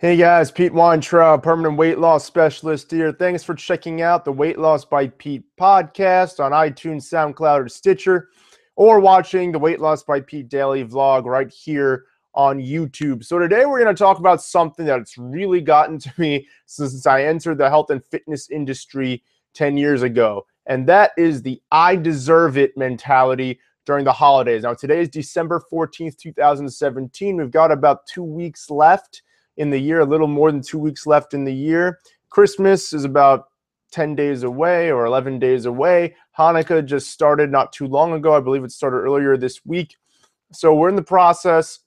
Hey guys, Pete Weintraub, permanent weight loss specialist here. Thanks for checking out the Weight Loss by Pete podcast on iTunes, SoundCloud, or Stitcher, or watching the Weight Loss by Pete daily vlog right here on YouTube. So today we're going to talk about something that's really gotten to me since I entered the health and fitness industry 10 years ago, and that is the I deserve it mentality during the holidays. Now today is December 14th, 2017. We've got about 2 weeks left in the year, a little more than 2 weeks left in the year. Christmas is about 10 days away or 11 days away. Hanukkah just started not too long ago. I believe it started earlier this week. So we're in the process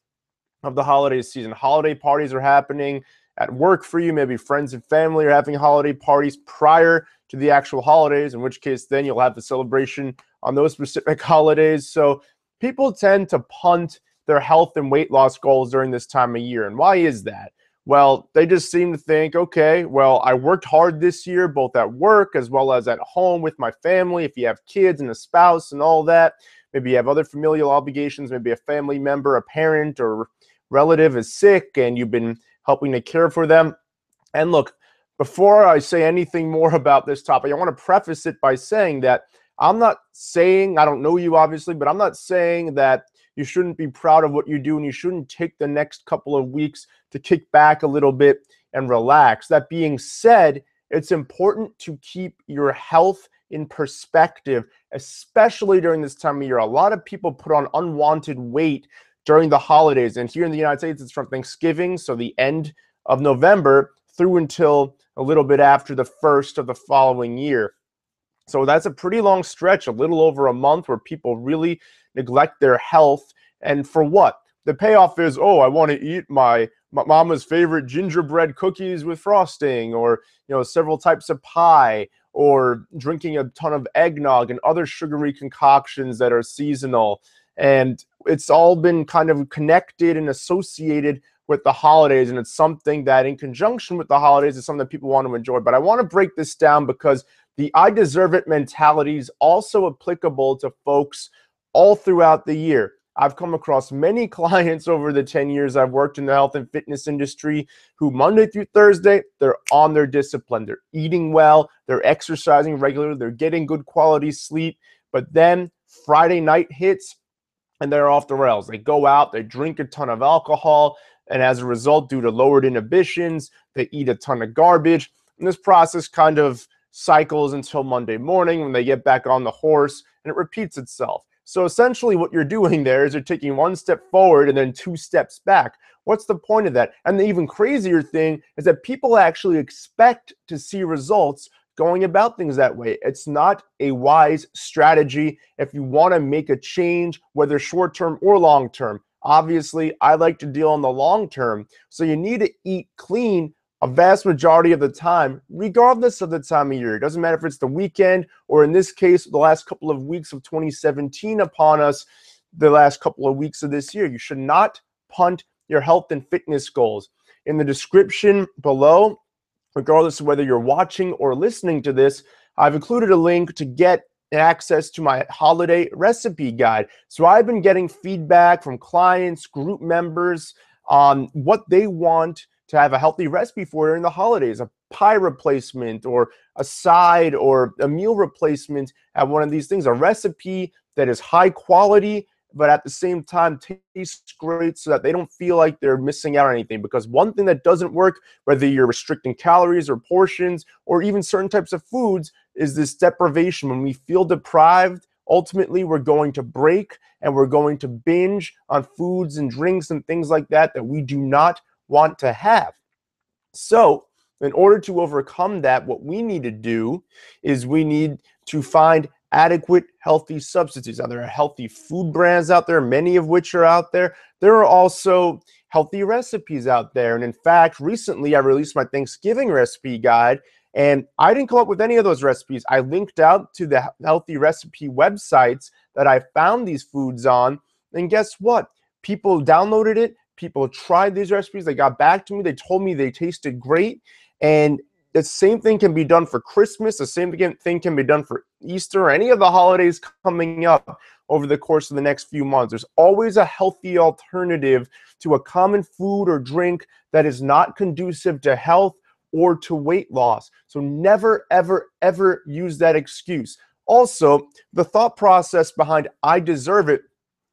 of the holiday season. Holiday parties are happening at work for you. Maybe friends and family are having holiday parties prior to the actual holidays, in which case then you'll have the celebration on those specific holidays. So people tend to punt their health and weight loss goals during this time of year. And why is that? Well, they just seem to think, okay, well, I worked hard this year, both at work as well as at home with my family. If you have kids and a spouse and all that, maybe you have other familial obligations, maybe a family member, a parent or relative is sick and you've been helping to care for them. And look, before I say anything more about this topic, I want to preface it by saying that I'm not saying, I don't know you obviously, but I'm not saying that you shouldn't be proud of what you do and you shouldn't take the next couple of weeks to kick back a little bit and relax. That being said, it's important to keep your health in perspective, especially during this time of year. A lot of people put on unwanted weight during the holidays. And here in the United States, it's from Thanksgiving, so the end of November, through until a little bit after the first of the following year. So that's a pretty long stretch, a little over a month, where people really neglect their health. And for what? The payoff is, oh, I want to eat my mama's favorite gingerbread cookies with frosting, or several types of pie, or drinking a ton of eggnog and other sugary concoctions that are seasonal. And it's all been kind of connected and associated with the holidays, and it's something that in conjunction with the holidays is something that people want to enjoy. But I want to break this down because the I deserve it mentality is also applicable to folks all throughout the year. I've come across many clients over the 10 years I've worked in the health and fitness industry who Monday through Thursday, they're on their discipline. They're eating well, they're exercising regularly, they're getting good quality sleep. But then Friday night hits and they're off the rails. They go out, they drink a ton of alcohol, and as a result, due to lowered inhibitions, they eat a ton of garbage. And this process kind of cycles until Monday morning when they get back on the horse, and it repeats itself. So essentially what you're doing there is you're taking one step forward and then two steps back. What's the point of that? And the even crazier thing is that people actually expect to see results going about things that way. It's not a wise strategy if you want to make a change, whether short-term or long-term. Obviously, I like to deal on the long term. So you need to eat clean a vast majority of the time, regardless of the time of year. It doesn't matter if it's the weekend or, in this case, the last couple of weeks of 2017 upon us, the last couple of weeks of this year. You should not punt your health and fitness goals. In the description below, regardless of whether you're watching or listening to this, I've included a link to get access to my holiday recipe guide. So I've been getting feedback from clients, group members on what they want to have a healthy recipe for during the holidays, a pie replacement or a side or a meal replacement at one of these things, a recipe that is high quality, but at the same time tastes great so that they don't feel like they're missing out on anything. Because one thing that doesn't work, whether you're restricting calories or portions or even certain types of foods, is this deprivation. When we feel deprived, ultimately we're going to break and we're going to binge on foods and drinks and things like that that we do not want to have. So in order to overcome that, what we need to do is we need to find adequate healthy substitutes. Now, there are healthy food brands out there, many of which are out there. There are also healthy recipes out there. And in fact, recently I released my Thanksgiving recipe guide, and I didn't come up with any of those recipes. I linked out to the healthy recipe websites that I found these foods on. And guess what? People downloaded it. People tried these recipes. They got back to me. They told me they tasted great. And the same thing can be done for Christmas. The same thing can be done for Easter or any of the holidays coming up. over the course of the next few months. There's always a healthy alternative to a common food or drink that is not conducive to health or to weight loss. So never, ever, ever use that excuse. Also, the thought process behind I deserve it,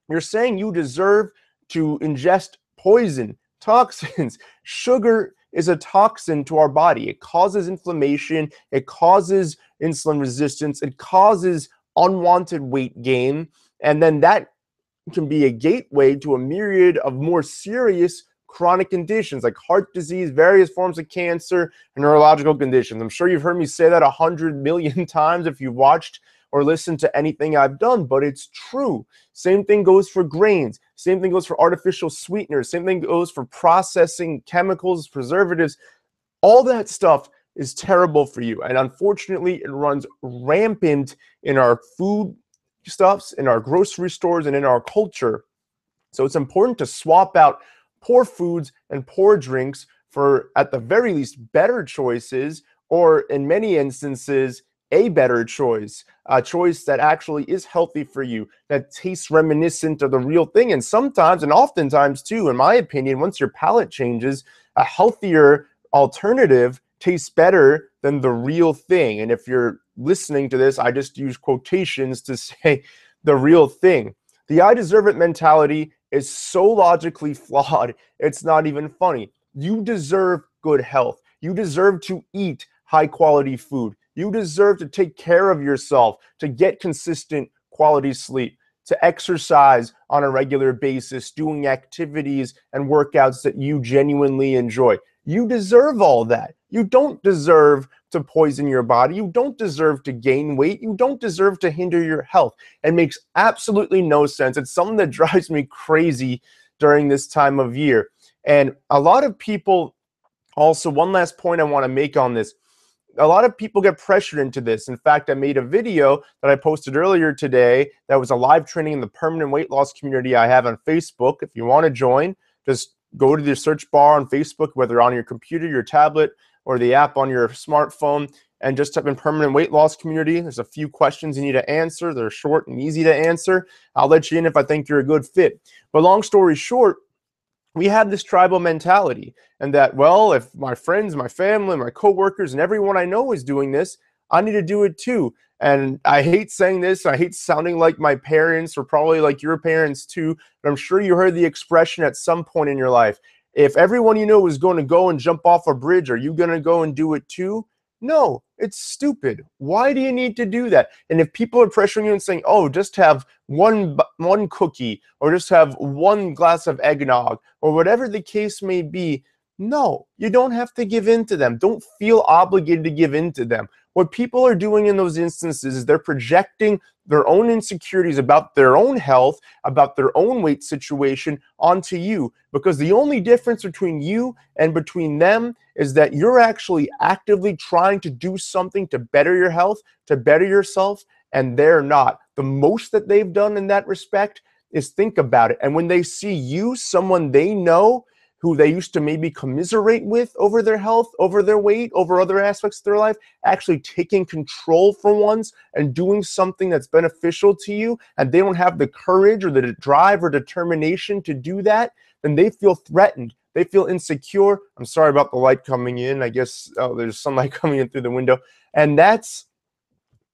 you're saying you deserve to ingest poison, toxins. Sugar is a toxin to our body. It causes inflammation, it causes insulin resistance, it causes unwanted weight gain, and then that can be a gateway to a myriad of more serious chronic conditions like heart disease, various forms of cancer, and neurological conditions. I'm sure you've heard me say that 100 million times if you've watched or listened to anything I've done, but it's true. Same thing goes for grains. Same thing goes for artificial sweeteners. Same thing goes for processing chemicals, preservatives. All that stuff is terrible for you. And unfortunately, it runs rampant in our food stuffs, in our grocery stores, and in our culture. So it's important to swap out poor foods and poor drinks for, at the very least, better choices, or in many instances, a better choice, a choice that actually is healthy for you, that tastes reminiscent of the real thing. And sometimes, and oftentimes too, in my opinion, once your palate changes, a healthier alternative tastes better than the real thing. And if you're listening to this, I just use quotations to say the real thing. The I deserve it mentality is so logically flawed, it's not even funny. You deserve good health. You deserve to eat high quality food. You deserve to take care of yourself, to get consistent quality sleep, to exercise on a regular basis, doing activities and workouts that you genuinely enjoy. You deserve all that. You don't deserve to poison your body. You don't deserve to gain weight. You don't deserve to hinder your health. It makes absolutely no sense. It's something that drives me crazy during this time of year. And a lot of people, also, one last point I want to make on this. A lot of people get pressured into this. In fact, I made a video that I posted earlier today that was a live training in the permanent weight loss community I have on Facebook. If you want to join, just go to the search bar on Facebook, whether on your computer, your tablet, or the app on your smartphone, and just type in permanent weight loss community. There's a few questions you need to answer. They're short and easy to answer. I'll let you in if I think you're a good fit. But long story short, we have this tribal mentality, and that, well, if my friends, my family, my coworkers, and everyone I know is doing this, I need to do it too. And I hate saying this, I hate sounding like my parents, or probably like your parents too, but I'm sure you heard the expression at some point in your life. If everyone you know is going to go and jump off a bridge, are you going to go and do it too? No, it's stupid. Why do you need to do that? And if people are pressuring you and saying, oh, just have one cookie, or just have one glass of eggnog, or whatever the case may be, no, you don't have to give in to them. Don't feel obligated to give in to them. What people are doing in those instances is they're projecting their own insecurities about their own health, about their own weight situation onto you. Because the only difference between you and between them is that you're actually actively trying to do something to better your health, to better yourself, and they're not. The most that they've done in that respect is think about it. And when they see you, someone they know, who they used to maybe commiserate with over their health, over their weight, over other aspects of their life, actually taking control for once and doing something that's beneficial to you, and they don't have the courage or the drive or determination to do that, then they feel threatened. They feel insecure. I'm sorry about the light coming in. I guess there's sunlight coming in through the window. And that's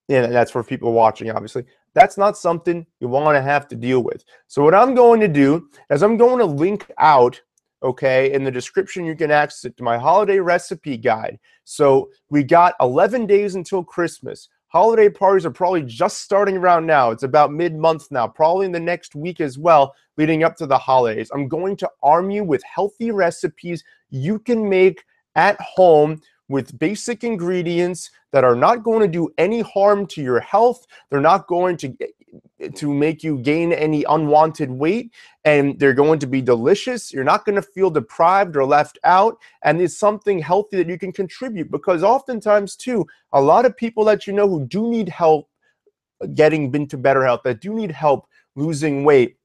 for people watching, obviously. That's not something you want to have to deal with. So what I'm going to do is I'm going to link out, okay, in the description, you can access it to my holiday recipe guide. So we got 11 days until Christmas. Holiday parties are probably just starting around now. It's about mid-month now, probably in the next week as well, leading up to the holidays. I'm going to arm you with healthy recipes you can make at home with basic ingredients that are not going to do any harm to your health. They're not going to make you gain any unwanted weight, and they're going to be delicious. You're not going to feel deprived or left out, and it's something healthy that you can contribute, because oftentimes too, a lot of people that you know who do need help getting into better health, that do need help losing weight,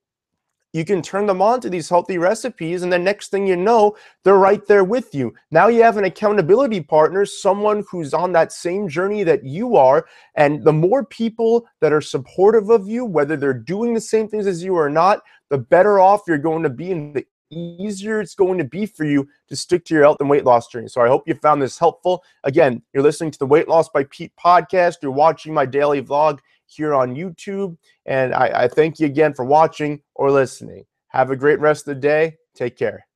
you can turn them on to these healthy recipes, and then next thing you know, they're right there with you. Now you have an accountability partner, someone who's on that same journey that you are, and the more people that are supportive of you, whether they're doing the same things as you or not, the better off you're going to be, and the easier it's going to be for you to stick to your health and weight loss journey. So I hope you found this helpful. Again, you're listening to the Weight Loss by Pete podcast. You're watching my daily vlog here on YouTube. And I thank you again for watching or listening. Have a great rest of the day. Take care.